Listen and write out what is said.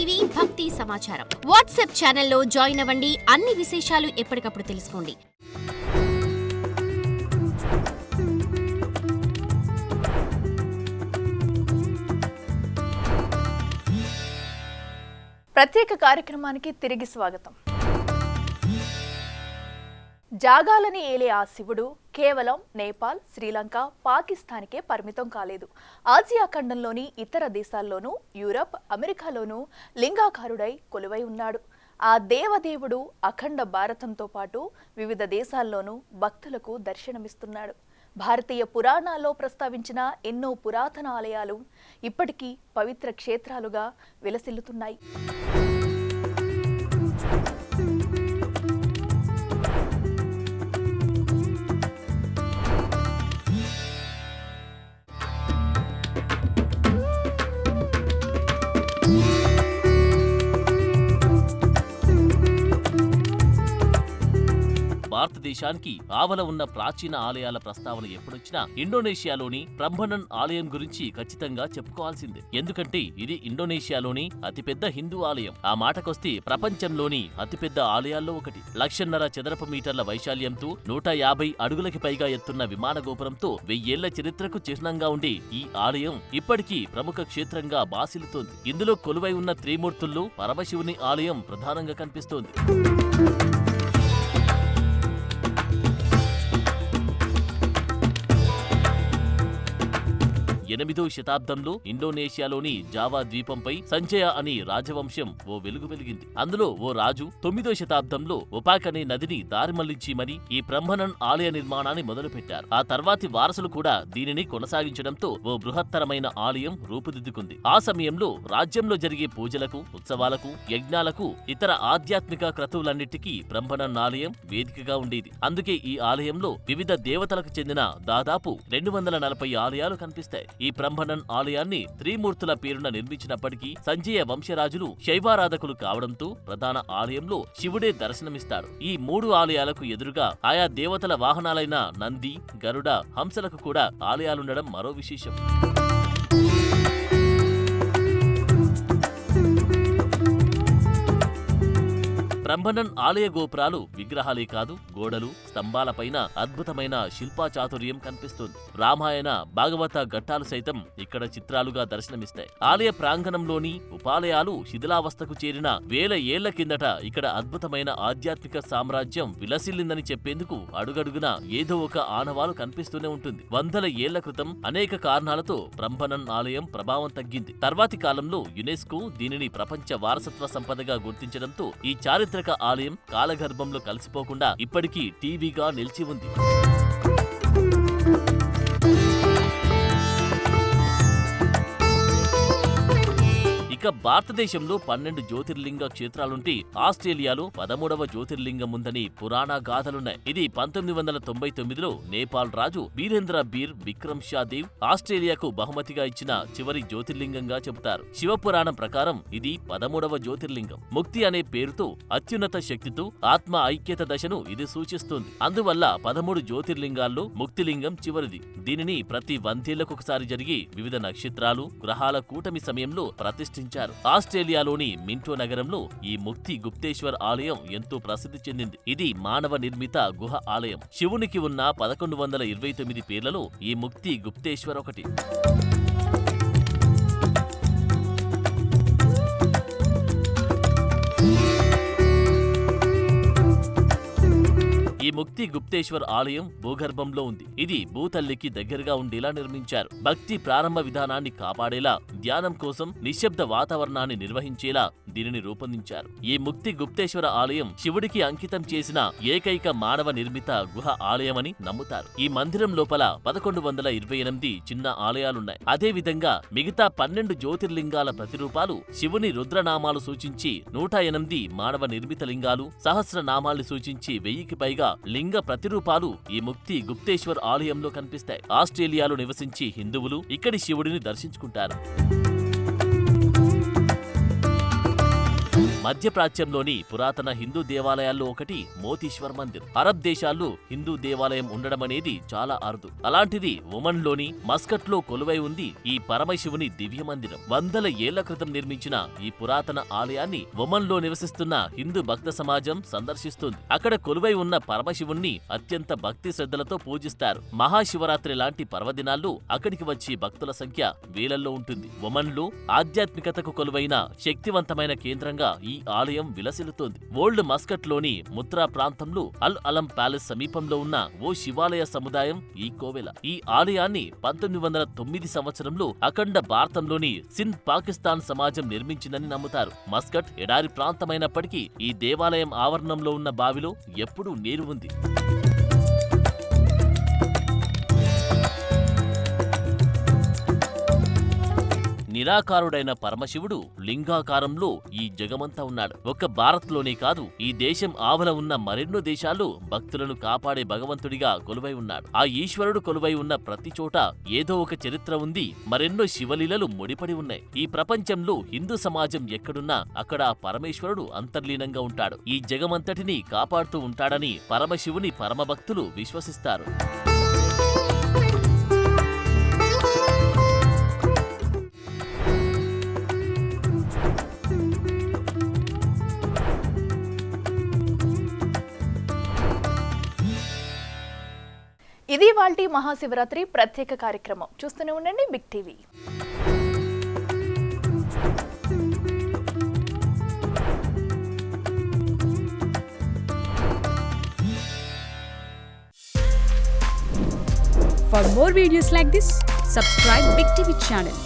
TV భక్తి సమాచారం WhatsApp ఛానల్లో జాయిన్ అవ్వండి. అన్ని విశేషాలు ఎప్పటికప్పుడు తెలుసుకోండి. ప్రత్యేక కార్యక్రమానికి తిరిగి స్వాగతం. జాగాలని ఏలే ఆ శివుడు కేవలం నేపాల్, శ్రీలంక, పాకిస్తాన్కే పరిమితం కాలేదు. ఆసియా ఖండంలోని ఇతర దేశాల్లోనూ, యూరప్, అమెరికాలోనూ లింగాకారుడై కొలువై ఉన్నాడు. ఆ దేవదేవుడు అఖండ భారతంతో పాటు వివిధ దేశాల్లోనూ భక్తులకు దర్శనమిస్తున్నాడు. భారతీయ పురాణాల్లో ప్రస్తావించిన ఎన్నో పురాతన ఆలయాలు ఇప్పటికీ పవిత్ర క్షేత్రాలుగా విలసిల్లుతున్నాయి. భారతదేశానికి ఆవల ఉన్న ప్రాచీన ఆలయాల ప్రస్తావన ఎప్పుడొచ్చినా ఇండోనేషియాలోని ప్రంబనన్ ఆలయం గురించి ఖచ్చితంగా చెప్పుకోవాల్సిందే. ఎందుకంటే ఇది ఇండోనేషియాలోని అతిపెద్ద హిందూ ఆలయం. ఆ మాటకొస్తే ప్రపంచంలోని అతిపెద్ద ఆలయాల్లో ఒకటి. 1,50,000 చదరపు మీటర్ల వైశాల్యంతో 150 అడుగులకి పైగా ఎత్తున్న విమాన గోపురంతో 1000 ఏళ్ల చరిత్రకు చిహ్నంగా ఉండే ఈ ఆలయం ఇప్పటికీ ప్రముఖ క్షేత్రంగా బాసిల్లుతోంది. ఇందులో కొలువై ఉన్న త్రిమూర్తుల్లో పరమశివుని ఆలయం ప్రధానంగా కనిపిస్తోంది. 8వ శతాబ్దంలో ఇండోనేషియాలోని జావా ద్వీపంపై సంజయ అనే రాజవంశం ఓ వెలుగు వెలిగింది. అందులో ఓ రాజు 9వ శతాబ్దంలో ఒపాక్ అనే నదిని దారిమళ్లించి మరి ఈ బ్రహ్మనన్ ఆలయ నిర్మాణాన్ని మొదలుపెట్టారు. ఆ తర్వాతి వారసులు కూడా దీనిని కొనసాగించడంతో ఓ బృహత్తరమైన ఆలయం రూపుదిద్దుకుంది. ఆ సమయంలో రాజ్యంలో జరిగే పూజలకు, ఉత్సవాలకు, యజ్ఞాలకు, ఇతర ఆధ్యాత్మిక క్రతువులన్నిటికీ బ్రహ్మనన్ ఆలయం వేదికగా ఉండేది. అందుకే ఈ ఆలయంలో వివిధ దేవతలకు చెందిన దాదాపు 240 ఆలయాలు కనిపిస్తాయి. ఈ బ్రహ్మనన్ ఆలయాన్ని త్రిమూర్తుల పేరున నిర్మించినప్పటికీ సంజయ వంశరాజులు శైవారాధకులు కావడంతో ప్రధాన ఆలయంలో శివుడే దర్శనమిస్తాడు. ఈ 3 ఆలయాలకు ఎదురుగా ఆయా దేవతల వాహనాలైన నంది, గరుడ, హంసలకు కూడా ఆలయాలుండడం మరో విశేషం. బ్రహ్మనన్ ఆలయ గోపురాలు విగ్రహాలే కాదు, గోడలు, స్తంభాలపైన అద్భుతమైన శిల్పాచాతుర్యం కనిపిస్తుంది. రామాయణ, భాగవత ఘట్టాలు సైతం ఇక్కడ చిత్రాలుగా దర్శనమిస్తాయి. ఆలయ ప్రాంగణంలోని ఉపాలయాలు శిథిలావస్థకు చేరిన 1000 ఏళ్ల కిందట ఇక్కడ అద్భుతమైన ఆధ్యాత్మిక సామ్రాజ్యం విలసిల్లిందని చెప్పేందుకు అడుగడుగునా ఏదో ఒక ఆనవాలు కనిపిస్తూనే ఉంటుంది. 100 ఏళ్ల క్రితం అనేక కారణాలతో బ్రహ్మనన్ ఆలయం ప్రభావం తగ్గింది. తర్వాతి కాలంలో యునెస్కో దీనిని ప్రపంచ వారసత్వ సంపదగా గుర్తించడంతో ఈ చారిత్రక ఆలయం కాలగర్భంలో కలిసిపోకుండా ఇప్పటికీ టీవీగా నిలిచి ఉంది. ఇక భారతదేశంలో 12 జ్యోతిర్లింగ క్షేత్రాలుంటే ఆస్ట్రేలియాలో 13వ జ్యోతిర్లింగం ఉందని పురాణ గాథలున్నాయి. ఇది 1999లో నేపాల్ రాజు వీరేంద్ర బీర్ విక్రమ్ షా దేవ్ ఆస్ట్రేలియాకు బహుమతిగా ఇచ్చిన చివరి జ్యోతిర్లింగంగా చెబుతారు. శివపురాణం ప్రకారం ఇది 13వ జ్యోతిర్లింగం. ముక్తి అనే పేరుతో అత్యున్నత శక్తితో ఆత్మ ఐక్యత దశను ఇది సూచిస్తుంది. అందువల్ల 13 జ్యోతిర్లింగాల్లో ముక్తిలింగం చివరిది. దీనిని ప్రతి 100 ఏళ్లకొకసారి జరిగే వివిధ నక్షత్రాలు, గ్రహాల కూటమి సమయంలో ప్రతిష్ఠించారు. ఆస్ట్రేలియాలోని మింటో నగరంలో ఈ ముక్తి గుప్తేశ్వర్ ఆలయం ఎంతో ప్రసిద్ధి చెందింది. ఇది మానవ నిర్మిత గుహ ఆలయం. శివునికి ఉన్న 1129 పేర్లలో ఈ ముక్తి గుప్తేశ్వర్ ఒకటి. ఈ ముక్తి గుప్తేశ్వర్ ఆలయం భూగర్భంలో ఉంది. ఇది భూతల్లికి దగ్గరగా ఉండేలా నిర్మించారు. భక్తి ప్రారంభ విధానాన్ని కాపాడేలా, ధ్యానం కోసం నిశ్శబ్ద వాతావరణాన్ని నిర్వహించేలా దీనిని రూపొందించారు. ఈ ముక్తి గుప్తేశ్వర ఆలయం శివుడికి అంకితం చేసిన ఏకైక మానవ నిర్మిత గుహ ఆలయమని నమ్ముతారు. ఈ మందిరం లోపల 1128 చిన్న ఆలయాలున్నాయి. అదే విధంగా మిగతా 12 జ్యోతిర్లింగాల ప్రతిరూపాలు శివుని రుద్రనామాలు సూచించి 108 మానవ నిర్మిత లింగాలు, సహస్రనామాల్ని సూచించి 1000కి పైగా లింగ ప్రతిరూపాలు ఈ ముక్తి గుప్తేశ్వర్ ఆలయంలో కనిపిస్తాయి. ఆస్ట్రేలియాలో నివసించి హిందువులు ఇక్కడి శివుడిని దర్శించుకుంటారు. మధ్యప్రాచ్యంలోని పురాతన హిందూ దేవాలయాల్లో ఒకటి మోతీశ్వర్ మందిర్. అరబ్ దేశాల్లో హిందూ దేవాలయం ఉండడం అనేది చాలా అరుదు. అలాంటిది ఒమన్లోని మస్కట్లో కొలువై ఉంది ఈ పరమశివుని దివ్య మందిరం. వందల ఏళ్ల క్రితం నిర్మించిన ఈ పురాతన ఆలయాన్ని ఒమన్లో నివసిస్తున్న హిందూ భక్త సమాజం సందర్శిస్తుంది. అక్కడ కొలువై ఉన్న పరమశివుణ్ణి అత్యంత భక్తి శ్రద్ధలతో పూజిస్తారు. మహాశివరాత్రి లాంటి పర్వదినాల్లో అక్కడికి వచ్చి భక్తుల సంఖ్య వేలల్లో ఉంటుంది. ఒమన్లో ఆధ్యాత్మికతకు కొలువైన శక్తివంతమైన కేంద్రంగా ఈ ఆలయం విలసిల్లుతోంది. ఓల్డ్ మస్కట్ లోని ముత్రా ప్రాంతంలో అల్ అలం ప్యాలెస్ సమీపంలో ఉన్న ఓ శివాలయ సముదాయం ఈ కోవెల. ఈ ఆలయాన్ని 1909 సంవత్సరంలో అఖండ భారతంలోని సింధ్ పాకిస్తాన్ సమాజం నిర్మించిందని నమ్ముతారు. మస్కట్ ఎడారి ప్రాంతమైనప్పటికీ ఈ దేవాలయం ఆవరణంలో ఉన్న బావిలో ఎప్పుడూ నీరు ఉంది. నిరాకారుడైన పరమశివుడు లింగాకారంలో ఈ జగమంతా ఉన్నాడు. ఒక్క భారత్లోనే కాదు, ఈ దేశం ఆవల ఉన్న మరెన్నో దేశాల్లో భక్తులను కాపాడే భగవంతుడిగా కొలువై ఉన్నాడు. ఆ ఈశ్వరుడు కొలువై ఉన్న ప్రతి చోట ఏదో ఒక చరిత్ర ఉంది. మరెన్నో శివలీలలు ముడిపడి ఉన్నాయి. ఈ ప్రపంచంలో హిందూ సమాజం ఎక్కడున్నా అక్కడ ఆ పరమేశ్వరుడు అంతర్లీనంగా ఉంటాడు. ఈ జగమంతటిని కాపాడుతూ ఉంటాడని పరమశివుని పరమభక్తులు విశ్వసిస్తారు. ఇది వాల్టి మహాశివరాత్రి ప్రత్యేక కార్యక్రమం. చూస్తూనే ఉండండి Big TV. For more videos like this, subscribe Big TV channel.